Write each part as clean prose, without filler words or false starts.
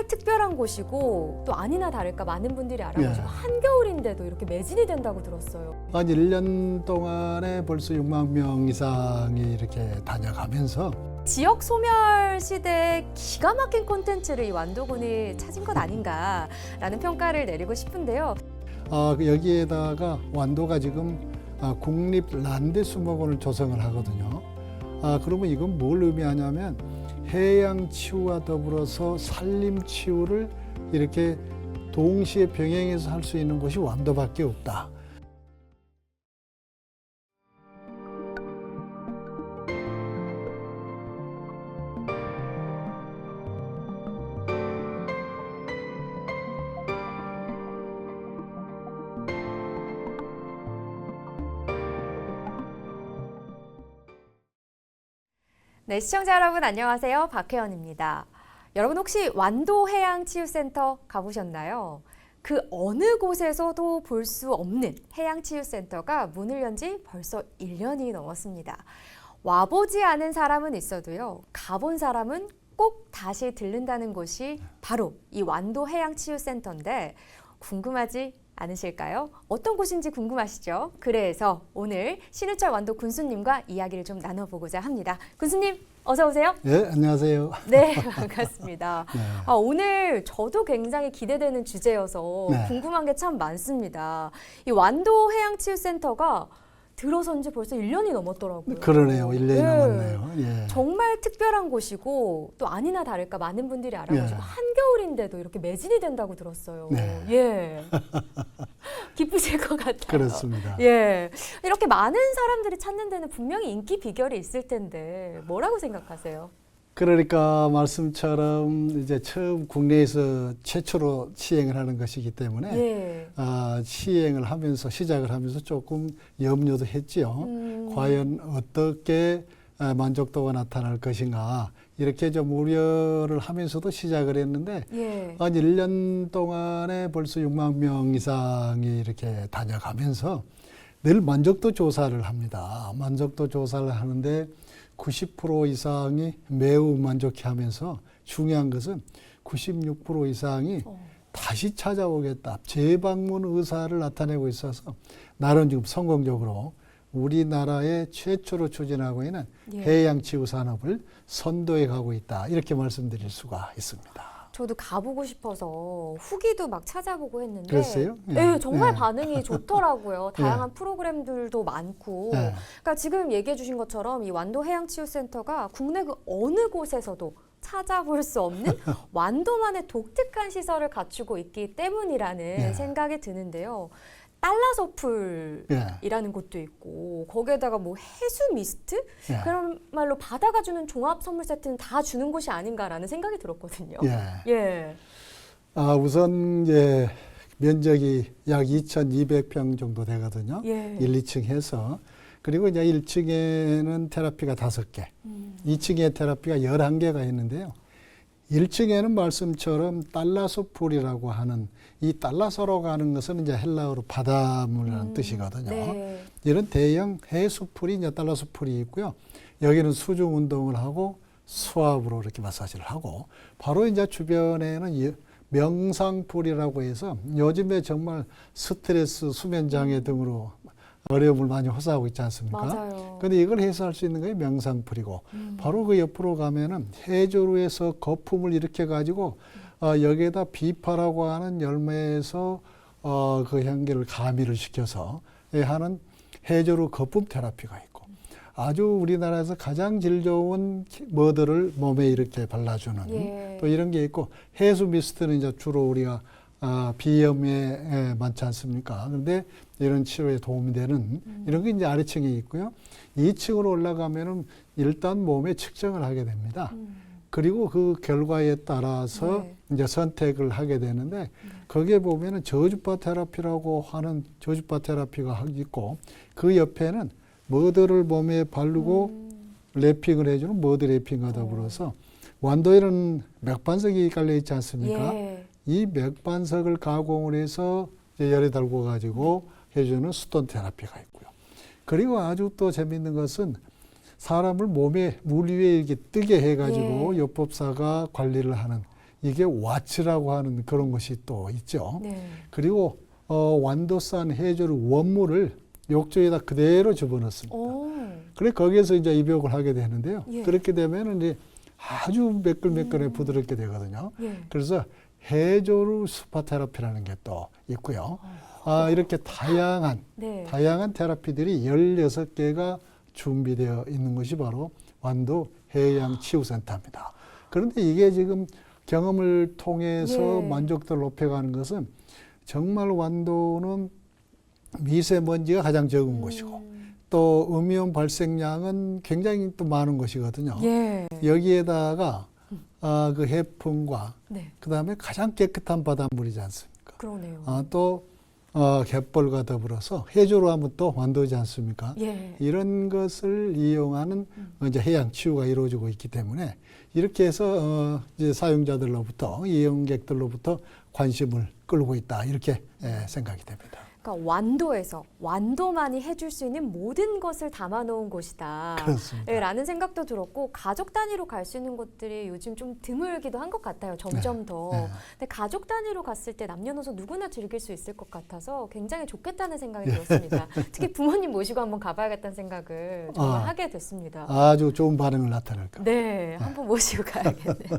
정말 특별한 곳이고 또 아니나 다를까 많은 분들이 알아보시고 한겨울인데도 이렇게 매진이 된다고 들었어요. 한 1년 동안에 벌써 6만 명 이상이 이렇게 다녀가면서 지역 소멸 시대에 기가 막힌 콘텐츠를 이 완도군이 찾은 것 아닌가라는 평가를 내리고 싶은데요. 여기에다가 완도가 지금 국립 란드 수목원을 조성을 하거든요. 그러면 이건 뭘 의미하냐면 해양 치유와 더불어서 산림 치유를 이렇게 동시에 병행해서 할 수 있는 곳이 완도밖에 없다. 네, 시청자 여러분 안녕하세요. 박혜연입니다. 여러분 혹시 완도해양치유센터 가보셨나요? 그 어느 곳에서도 볼 수 없는 해양치유센터가 문을 연 지 벌써 1년이 넘었습니다. 와보지 않은 사람은 있어도요, 가본 사람은 꼭 다시 들른다는 곳이 바로 이 완도해양치유센터인데 궁금하지 않으실까요? 어떤 곳인지 궁금하시죠? 그래서 오늘 신우철 완도 군수님과 이야기를 좀 나눠보고자 합니다. 군수님, 어서 오세요. 네, 안녕하세요. 네, 반갑습니다. 네. 오늘 저도 굉장히 기대되는 주제여서 네. 궁금한 게 참 많습니다. 이 완도 해양치유센터가 들어선 지 벌써 1년이 넘었더라고요. 그러네요. 1년이 네. 넘었네요. 예. 정말 특별한 곳이고 또 아니나 다를까 많은 분들이 알아보시고 예. 한겨울인데도 이렇게 매진이 된다고 들었어요. 네. 예. 기쁘실 것 같아요. 그렇습니다. 예. 이렇게 많은 사람들이 찾는 데는 분명히 인기 비결이 있을 텐데 뭐라고 생각하세요? 그러니까 말씀처럼 이제 처음 국내에서 최초로 시행을 하는 것이기 때문에 예. 시행을 하면서 시작을 하면서 조금 염려도 했지요. 과연 어떻게 만족도가 나타날 것인가 이렇게 좀 우려를 하면서도 시작을 했는데 예. 한 1년 동안에 벌써 6만 명 이상이 이렇게 다녀가면서 늘 만족도 조사를 합니다. 만족도 조사를 하는데 90% 이상이 매우 만족해하면서 중요한 것은 96% 이상이 다시 찾아오겠다. 재방문 의사를 나타내고 있어서 나름 지금 성공적으로 우리나라의 최초로 추진하고 있는 해양치유 산업을 선도해 가고 있다. 이렇게 말씀드릴 수가 있습니다. 저도 가보고 싶어서 후기도 막 찾아보고 했는데 그랬어요? 네, 정말 예. 반응이 좋더라고요. 다양한 프로그램들도 많고 예. 그러니까 지금 얘기해 주신 것처럼 이 완도해양치유센터가 국내 그 어느 곳에서도 찾아볼 수 없는 완도만의 독특한 시설을 갖추고 있기 때문이라는 예. 생각이 드는데요. 달라서풀이라는 예. 곳도 있고 거기에다가 뭐 해수 미스트? 예. 그런 말로 바다가 주는 종합 선물 세트는 다 주는 곳이 아닌가라는 생각이 들었거든요. 예. 예. 우선 이제 면적이 약 2,200평 정도 되거든요. 예. 1, 2층 해서. 그리고 이제 1층에는 테라피가 5개, 2층에 테라피가 11개가 있는데요. 1층에는 말씀처럼 달라소풀이라고 하는 이 달라소로 가는 것은 이제 헬라어로 바닷물이라는 뜻이거든요. 네. 이런 대형 해수풀이 이제 달라소풀이 있고요. 여기는 수중 운동을 하고 수압으로 이렇게 마사지를 하고 바로 이제 주변에는 명상풀이라고 해서 요즘에 정말 스트레스, 수면 장애 등으로 어려움을 많이 호소하고 있지 않습니까? 맞아요. 근데 이걸 해소할 수 있는 게 명상풀이고 바로 그 옆으로 가면은 해조류에서 거품을 일으켜 가지고 여기에다 비파라고 하는 열매에서 그 향기를 가미를 시켜서 하는 해조류 거품 테라피가 있고 아주 우리나라에서 가장 질 좋은 머드를 몸에 이렇게 발라주는 예. 또 이런 게 있고 해수 미스트는 이제 주로 우리가 비염에 많지 않습니까? 그런데 이런 치료에 도움이 되는 이런 게 이제 아래층에 있고요. 2층으로 올라가면은 일단 몸에 측정을 하게 됩니다. 그리고 그 결과에 따라서 네. 이제 선택을 하게 되는데 거기에 보면은 저주파 테라피라고 하는 저주파 테라피가 있고 그 옆에는 머드를 몸에 바르고 랩핑을 해주는 머드 랩핑과 더불어서 완도에는 맥반석이 깔려 있지 않습니까? 예. 이 맥반석을 가공을 해서 열에 달고 가지고 해주는 스톤 테라피가 있고요. 그리고 아주 또 재밌는 것은 사람을 몸에 물 위에 이렇게 뜨게 해가지고 요법사가 관리를 하는 이게 와츠라고 하는 그런 것이 또 있죠. 네. 그리고 완도산 해조류 원물을 욕조에다 그대로 집어넣습니다. 오. 그래 거기에서 이제 입욕을 하게 되는데요. 예. 그렇게 되면은 이제 아주 매끌매끌해 부드럽게 되거든요. 예. 그래서 해조류 스파 테라피라는 게 또 있고요. 이렇게 네. 다양한 테라피들이 16개가 준비되어 있는 것이 바로 완도 해양치유센터입니다. 그런데 이게 지금 경험을 통해서 예. 만족도를 높여가는 것은 정말 완도는 미세먼지가 가장 적은 곳이고 또 음이온 발생량은 굉장히 또 많은 곳이거든요. 예. 여기에다가 그 해풍과 네. 그다음에 가장 깨끗한 바닷물이지 않습니까? 그러네요. 또 갯벌과 더불어서 해조로 하면 또 완도지 않습니까? 예. 이런 것을 이용하는 이제 해양 치유가 이루어지고 있기 때문에 이렇게 해서 이제 사용자들로부터 이용객들로부터 관심을 끌고 있다 이렇게 생각이 됩니다. 그러니까 완도에서 완도만이 해줄 수 있는 모든 것을 담아놓은 곳이다. 그렇습니다. 라는 생각도 들었고 가족 단위로 갈 수 있는 곳들이 요즘 좀 드물기도 한 것 같아요. 점점 더. 네. 근데 가족 단위로 갔을 때 남녀노소 누구나 즐길 수 있을 것 같아서 굉장히 좋겠다는 생각이 들었습니다. 특히 부모님 모시고 한번 가봐야겠다는 생각을 정말 하게 됐습니다. 아주 좋은 반응을 나타낼 겁니다. 네, 한번 모시고 가야겠네요.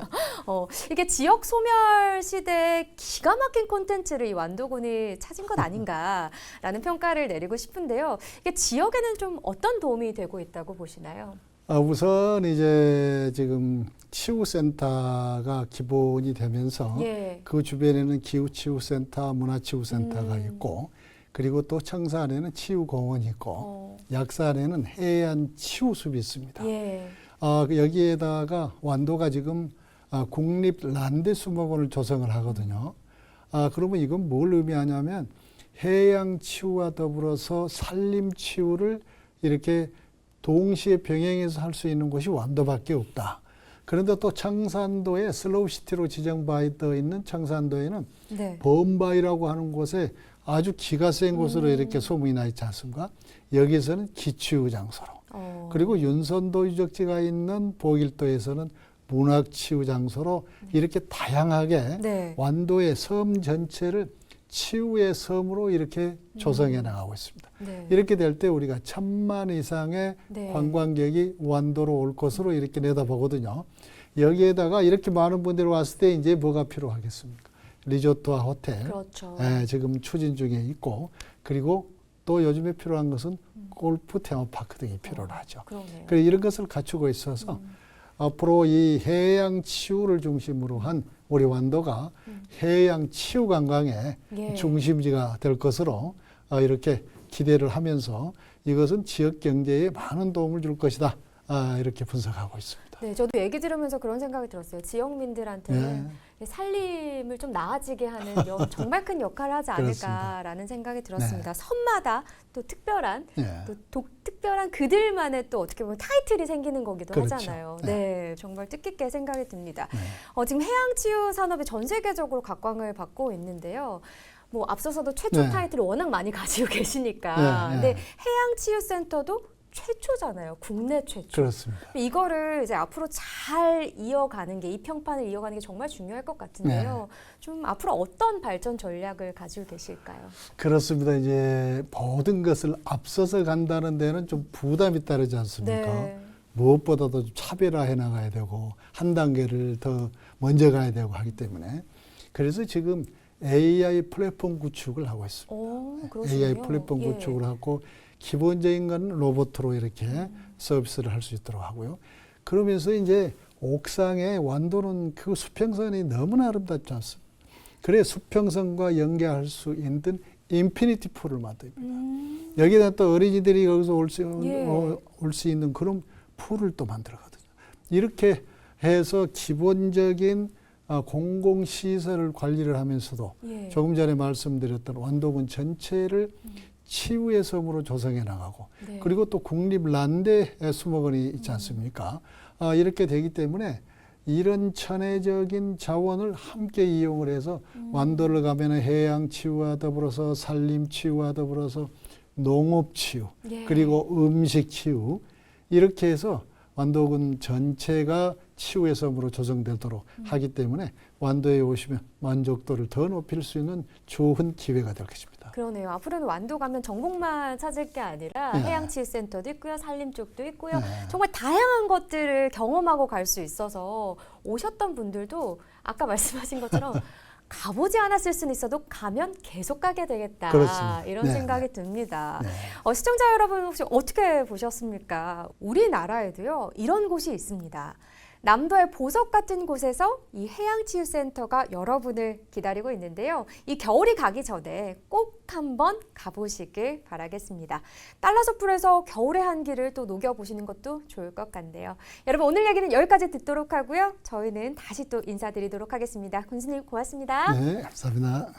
이게 지역 소멸 시대에 기가 막힌 콘텐츠를 이 완도군이 찾은 것 아닌가라는 평가를 내리고 싶은데요. 이게 지역에는 좀 어떤 도움이 되고 있다고 보시나요? 우선 이제 지금 치유센터가 기본이 되면서 예. 그 주변에는 기후치유센터, 문화치유센터가 있고 그리고 또 청산에는 치유공원이 있고 약산에는 해안치유숲이 있습니다. 예. 여기에다가 완도가 지금 국립란대수목원을 조성을 하거든요. 그러면 이건 뭘 의미하냐면 해양치유와 더불어서 산림치유를 이렇게 동시에 병행해서 할 수 있는 곳이 완도밖에 없다. 그런데 또 청산도에 슬로우시티로 지정되어 있는 청산도에는 네. 범바위라고 하는 곳에 아주 기가 센 곳으로 이렇게 소문이 나 있지 않습니까? 여기서는 기치유 장소로. 그리고 윤선도 유적지가 있는 보길도에서는 문학치유 장소로 이렇게 다양하게 네. 완도의 섬 전체를 치유의 섬으로 이렇게 조성해 나가고 있습니다. 네. 이렇게 될 때 우리가 1000만 이상의 네. 관광객이 완도로 올 것으로 이렇게 내다보거든요. 여기에다가 이렇게 많은 분들이 왔을 때 이제 뭐가 필요하겠습니까? 리조트와 호텔, 그렇죠. 지금 추진 중에 있고 그리고 또 요즘에 필요한 것은 골프 테마파크 등이 필요하죠. 그러네요. 그래서 이런 것을 갖추고 있어서 앞으로 이 해양 치유를 중심으로 한 우리 완도가 해양 치유 관광의 예. 중심지가 될 것으로 이렇게 기대를 하면서 이것은 지역 경제에 많은 도움을 줄 것이다. 이렇게 분석하고 있습니다. 네, 저도 얘기 들으면서 그런 생각이 들었어요. 지역민들한테는 살림을 좀 나아지게 하는 정말 큰 역할을 하지 않을까라는 생각이 들었습니다. 섬마다 또 특별한 특별한 그들만의 또 어떻게 보면 타이틀이 생기는 거기도 그렇죠. 하잖아요. 네, 정말 뜻깊게 생각이 듭니다. 지금 해양치유 산업이 전 세계적으로 각광을 받고 있는데요. 뭐 앞서서도 최초 타이틀을 워낙 많이 가지고 계시니까. 근데 해양치유센터도 최초잖아요. 국내 최초. 그렇습니다. 이거를 이제 앞으로 잘 이어가는 게, 이 평판을 이어가는 게 정말 중요할 것 같은데요. 좀 앞으로 어떤 발전 전략을 가지고 계실까요? 그렇습니다. 이제 모든 것을 앞서서 간다는 데는 좀 부담이 따르지 않습니까? 네. 무엇보다도 차별화해 나가야 되고 한 단계를 더 먼저 가야 되고 하기 때문에 그래서 지금 AI 플랫폼 구축을 하고 있습니다. 그러시군요. AI 플랫폼 구축을 하고 기본적인 건 로봇으로 이렇게 서비스를 할 수 있도록 하고요. 그러면서 이제 옥상에 완도는 그 수평선이 너무나 아름답지 않습니다. 그래 수평선과 연계할 수 있는 인피니티 풀을 만듭니다. 여기다 또 어린이들이 거기서 올 수 있는 그런 풀을 또 만들거든요. 이렇게 해서 기본적인 공공시설을 관리를 하면서도 조금 전에 말씀드렸던 완도군 전체를 치유의 섬으로 조성해 나가고 그리고 또 국립란대 수목원이 있지 않습니까? 이렇게 되기 때문에 이런 천혜적인 자원을 함께 이용을 해서 완도를 가면 해양 치유와 더불어서 산림 치유와 더불어서 농업 치유 그리고 음식 치유 이렇게 해서 완도군 전체가 치유의 섬으로 조성되도록 하기 때문에 완도에 오시면 만족도를 더 높일 수 있는 좋은 기회가 될 것입니다. 그러네요. 앞으로는 완도 가면 전복만 찾을 게 아니라 네. 해양치유센터도 있고요. 산림 쪽도 있고요. 네. 정말 다양한 것들을 경험하고 갈 수 있어서 오셨던 분들도 아까 말씀하신 것처럼 가보지 않았을 수는 있어도 가면 계속 가게 되겠다. 그렇습니다. 이런 네, 생각이 듭니다. 네. 시청자 여러분 혹시 어떻게 보셨습니까? 우리나라에도요. 이런 곳이 있습니다. 남도의 보석 같은 곳에서 이 해양치유센터가 여러분을 기다리고 있는데요. 이 겨울이 가기 전에 꼭 한번 가보시길 바라겠습니다. 달라서풀에서 겨울의 한기를 또 녹여보시는 것도 좋을 것 같네요. 여러분 오늘 얘기는 여기까지 듣도록 하고요. 저희는 다시 또 인사드리도록 하겠습니다. 군수님 고맙습니다. 네, 감사합니다.